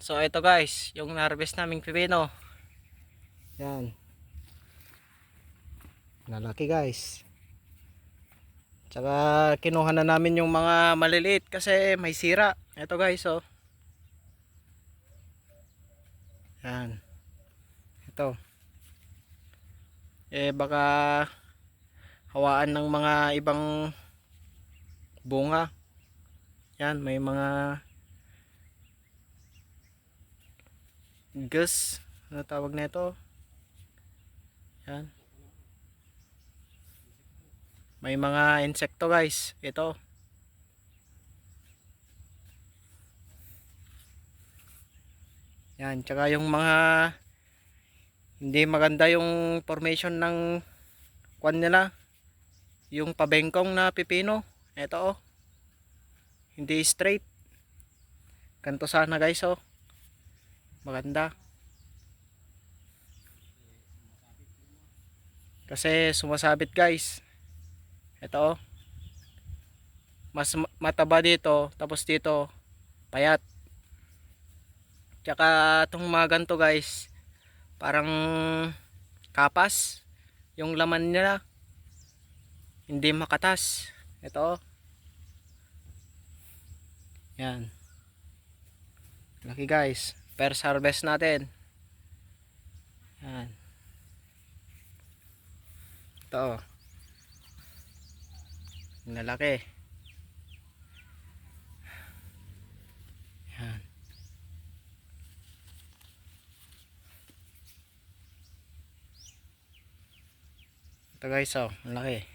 So ito guys, yung harvest naming pipino. Yan. Lalaki guys. Tsaka kinuha na namin yung mga maliliit kasi may sira. Ito guys oh. Yan. Ito. Baka hawaan ng mga ibang bunga. Yan, may mga gus. Ano tawag nito? Yan. May mga insekto guys. Ito. Yan, tsaka yung mga hindi maganda yung formation ng kwan nila. Yung pabengkong na pipino. Ito oh. Hindi straight. Ganito sana guys oh. Maganda. Kasi sumasabit guys. Ito oh. Mas mataba dito. Tapos dito payat. Tsaka itong mga ganito guys. Parang kapas. Yung laman nila. Hindi makatas. Ito oh. Yan. Laki guys. First harvest natin. Yan. Ito oh. Lalaki. Yan. Ito guys oh. Laki.